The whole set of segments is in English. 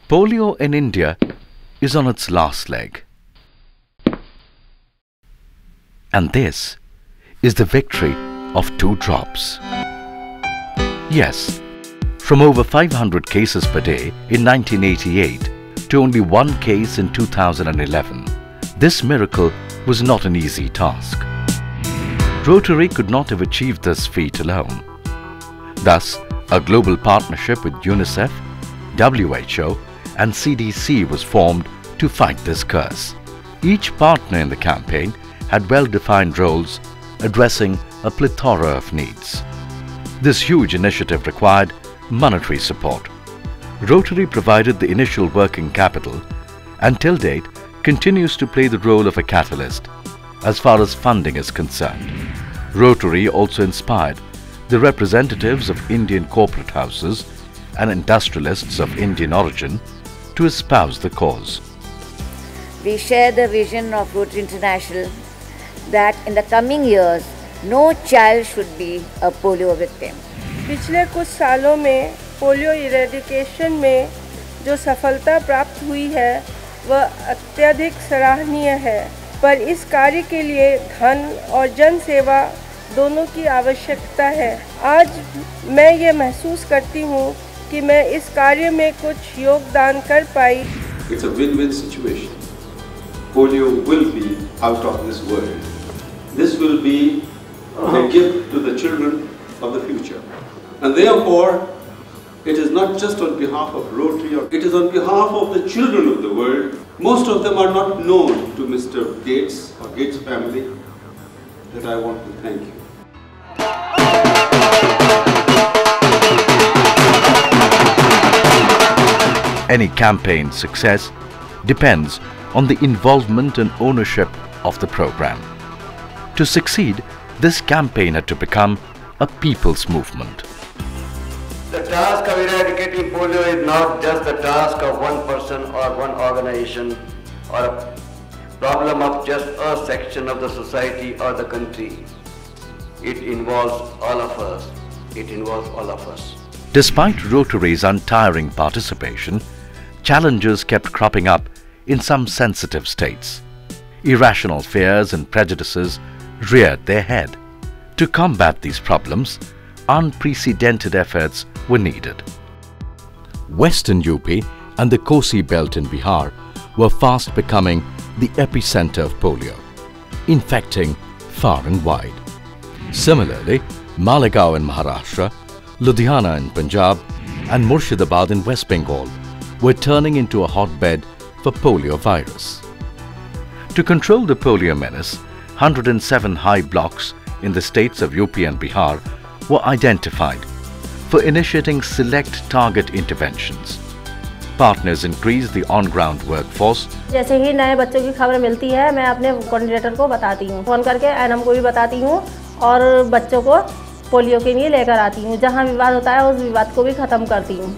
Polio in India is on its last leg. And this is the victory of 2 drops. Yes, from over 500 cases per day in 1988 to only 1 case in 2011, this miracle was not an easy task. Rotary could not have achieved this feat alone. Thus, a global partnership with UNICEF, WHO and CDC was formed to fight this curse. Each partner in the campaign had well-defined roles addressing a plethora of needs. This huge initiative required monetary support. Rotary provided the initial working capital and till date continues to play the role of a catalyst as far as funding is concerned. Rotary also inspired the representatives of Indian corporate houses and industrialists of Indian origin to espouse the cause. We share the vision of Rotary International that in the coming years, no child should be a polio victim. पिछले कुछ सालों में polio eradication में जो सफलता प्राप्त हुई है वह अत्यधिक सराहनीय है, पर इस कार्य के लिए धन और जन सेवा दोनों की आवश्यकता है। आज मैं ये महसूस करती हूँ कि मैं इस कार्य में कुछ योगदान कर पाई। It's a win-win situation. Polio will be out of this world. This will be a gift to the children of the future. And therefore, it is not just on behalf of Rotary, it is on behalf of the children of the world. Most of them are not known to Mr. Gates or Gates family, that I want to thank you. Any campaign's success depends on the involvement and ownership of the program. To succeed, this campaign had to become a people's movement. The task of eradicating polio is not just the task of one person or one organization or a problem of just a section of the society or the country. It involves all of us. It involves all of us. Despite Rotary's untiring participation, challenges kept cropping up in some sensitive states. Irrational fears and prejudices reared their head. To combat these problems, unprecedented efforts were needed. Western UP and the Kosi belt in Bihar were fast becoming the epicenter of polio, infecting far and wide. Similarly, Malegaon in Maharashtra, Ludhiana in Punjab and Murshidabad in West Bengal were turning into a hotbed for polio virus. To control the polio menace, 107 high blocks in the states of UP and Bihar were identified for initiating select target interventions. Partners increased the on-ground workforce. जैसे ही नए बच्चों की खबर मिलती है, मैं अपने coordinator को बताती हूँ, फोन करके एनएम को भी बताती हूँ और बच्चों को पोलियो के लिए लेकर आती हूँ। जहाँ विवाद होता है उस विवाद को भी खत्म करती हूँ।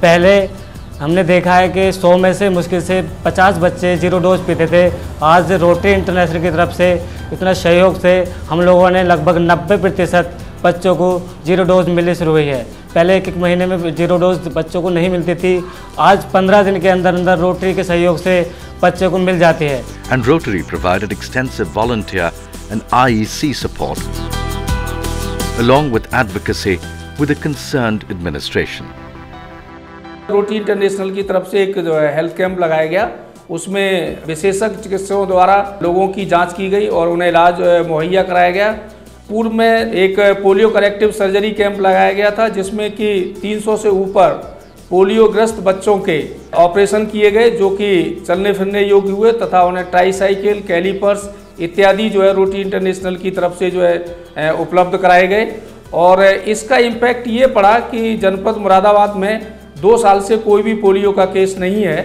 पहले हमने देखा है कि 100 में से मुश्किल से 50 बच्चे 0 डोज पीते थे। आज रोटरी इंटरनेशनल की तरफ से इतना सहयोग से हम लोगों ने लगभग 90% बच्चों को 0 डोज मिलनी शुरू हुई है। पहले एक महीने में 0 डोज बच्चों को नहीं मिलती थी, आज 15 दिन के अंदर अंदर रोटरी के सहयोग से बच्चों को मिल जाती है। And Rotary provided extensive volunteer and IEC support, along with advocacy with the concerned administration. Rotary international की तरफ से एक जो है हेल्थ कैंप लगाया गया, उसमें विशेषज्ञ चिकित्सकों द्वारा लोगों की जांच की गई और उन्हें इलाज मुहैया कराया गया। पूर्व में एक पोलियो करेक्टिव सर्जरी कैंप लगाया गया था, जिसमें कि 300 से ऊपर पोलियोग्रस्त बच्चों के ऑपरेशन किए गए, जो कि चलने फिरने योग्य हुए तथा उन्हें ट्राईसाइकिल, कैलिपर्स इत्यादि जो है रोटरी इंटरनेशनल की तरफ से जो है उपलब्ध कराए गए। और इसका इम्पैक्ट ये पड़ा कि जनपद मुरादाबाद में 2 साल से कोई भी पोलियो का केस नहीं है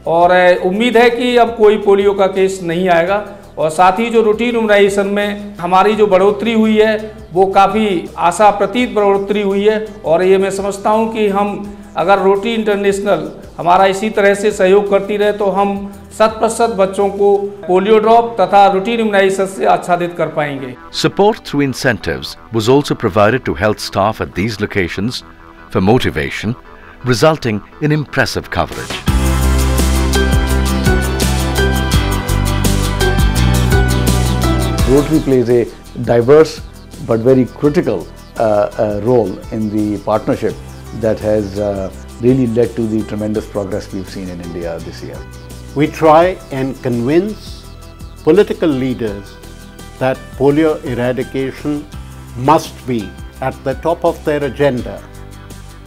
और उम्मीद है कि अब कोई पोलियो का केस नहीं आएगा। और साथ ही जो रूटीन इम्यूनाइजेशन में हमारी जो बढ़ोतरी हुई है वो काफ़ी आशा प्रतीत बढ़ोतरी हुई है। और ये मैं समझता हूँ कि हम अगर रोटरी इंटरनेशनल हमारा इसी तरह से सहयोग करती रहे तो हम 100% बच्चों को पोलियो ड्रॉप तथा रूटीन इम्यूनाइजेशन से आच्छादित कर पाएंगे। Support through incentives was also provided to health staff at these locations for motivation, resulting in impressive coverage. Rotary plays a diverse but very critical role in the partnership that has really led to the tremendous progress we've seen in India this year. We try and convince political leaders that polio eradication must be at the top of their agenda.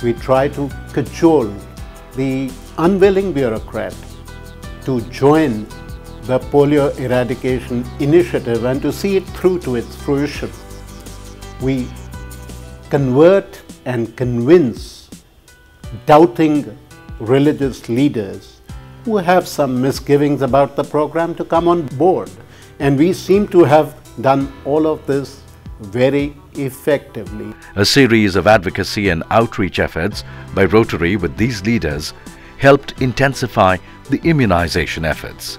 We try to cajole the unwilling bureaucrat to join the polio eradication initiative and to see it through to its fruition. We convert and convince doubting religious leaders who have some misgivings about the program to come on board. And we seem to have done all of this very effectively. A series of advocacy and outreach efforts by Rotary with these leaders helped intensify the immunization efforts.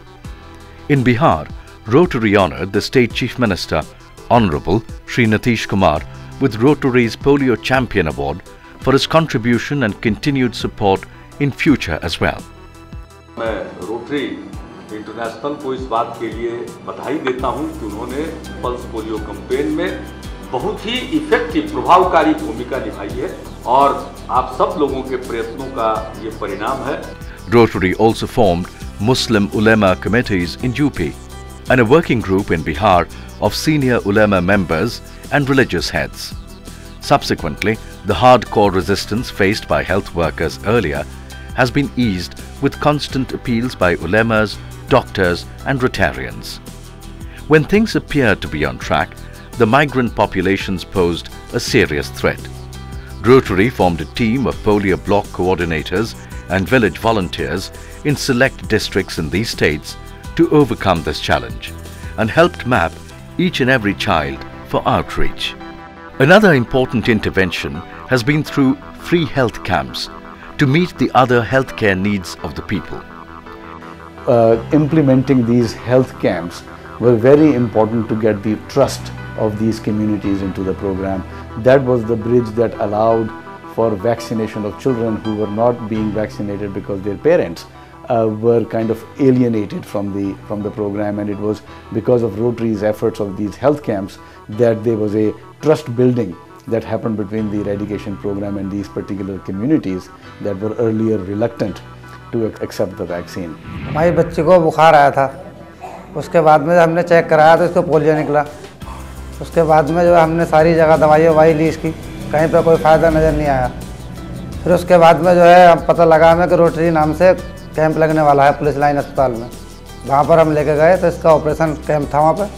In Bihar, Rotary honored the State Chief Minister, Honorable Shri Nitish Kumar, with Rotary's Polio Champion Award for his contribution and continued support in future as well. मैं rotary international को इस बात के लिए बधाई देता हूं कि उन्होंने पल्स पोलियो कैंपेन में बहुत ही इफेक्टिव प्रभावकारी भूमिका निभाई है और आप सब लोगों के प्रयत्नों का ये परिणाम है. Rotary also formed Muslim ulema committees in UP and a working group in Bihar of senior ulema members and religious heads. Subsequently, the hardcore resistance faced by health workers earlier has been eased with constant appeals by ulemas, doctors and Rotarians. When things appeared to be on track, the migrant populations posed a serious threat. Rotary formed a team of polio block coordinators and village volunteers in select districts in these states to overcome this challenge and helped map each and every child for outreach. Another important intervention has been through free health camps to meet the other healthcare needs of the people. Implementing these health camps were very important to get the trust of these communities into the program. That was the bridge that allowed for vaccination of children who were not being vaccinated because their parents were kind of alienated from the program, and it was because of Rotary's efforts of these health camps that there was a trust building that happened between the eradication program and these particular communities that were earlier reluctant to accept the vaccine. हमारी बच्ची को बुखार आया था, उसके बाद में हमने चेक कराया तो इसको पोलियो निकला. उसके बाद में जो हमने सारी जगह दवाई ववाई ली इसकी, कहीं पर कोई फ़ायदा नज़र नहीं आया. फिर उसके बाद में जो है पता लगा हमें कि रोटरी नाम से कैंप लगने वाला है पुलिस लाइन अस्पताल में. वहाँ पर हम लेके गए तो इसका ऑपरेशन कैंप था, वहाँ पर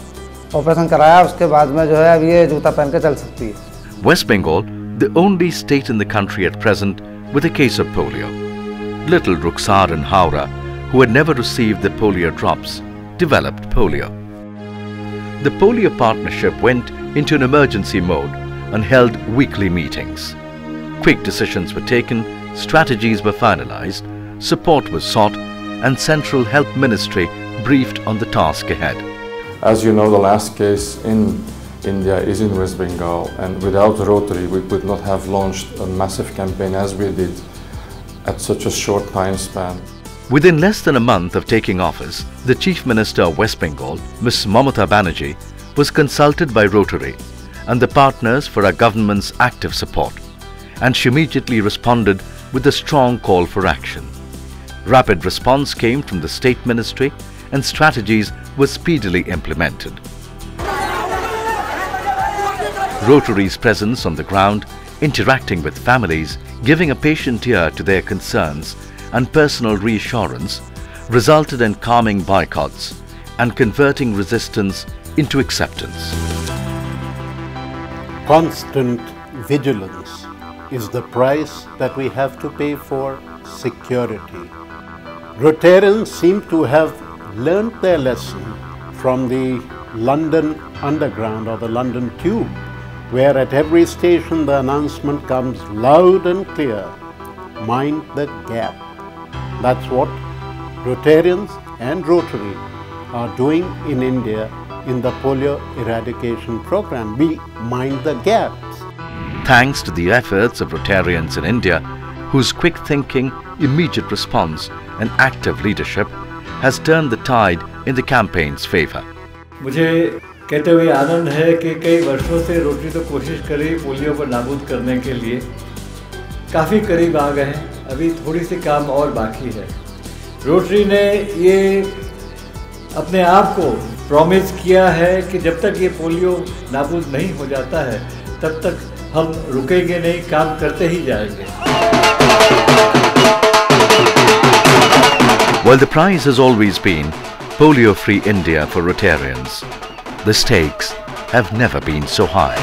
ऑपरेशन कराया. उसके बाद में जो है अब ये जूता पहन के चल सकती है. West Bengal, the only state in the country at present with a case of polio. Little Ruksar in Howrah, who had never received the polio drops, developed polio. The polio partnership went into an emergency mode and held weekly meetings. Quick decisions were taken, strategies were finalized, support was sought, and Central Health Ministry briefed on the task ahead. As you know, the last case in India is in West Bengal, and without Rotary we could not have launched a massive campaign as we did at such a short time span. Within less than a month of taking office, the Chief Minister of West Bengal, Ms. Mamata Banerjee, was consulted by Rotary and the partners for our government's active support, and she immediately responded with a strong call for action. Rapid response came from the State Ministry and strategies were speedily implemented. Rotary's presence on the ground, interacting with families, giving a patient ear to their concerns and personal reassurance resulted in calming boycotts and converting resistance into acceptance. Constant vigilance is the price that we have to pay for security. Rotarians seem to have learned their lesson from the London Underground or the London Tube, where at every station the announcement comes loud and clear, mind the gap. That's what Rotarians and Rotary are doing in India in the polio eradication program. We mind the gaps. Thanks to the efforts of Rotarians in India, whose quick thinking, immediate response and active leadership has turned the tide in the campaign's favor. मुझे कहते हुए आनंद है कि कई वर्षों से rotary तो कोशिश कर रही पोलियो को नाबूद करने के लिए, काफ़ी करीब आ गए हैं, अभी थोड़ी सी काम और बाकी है। रोटरी ने ये अपने आप को प्रॉमिस किया है कि जब तक ये पोलियो नाबूद नहीं हो जाता है तब तक हम रुकेंगे नहीं, काम करते ही जाएंगे। Well, the prize has always been polio-free India for Rotarians. The stakes have never been so high.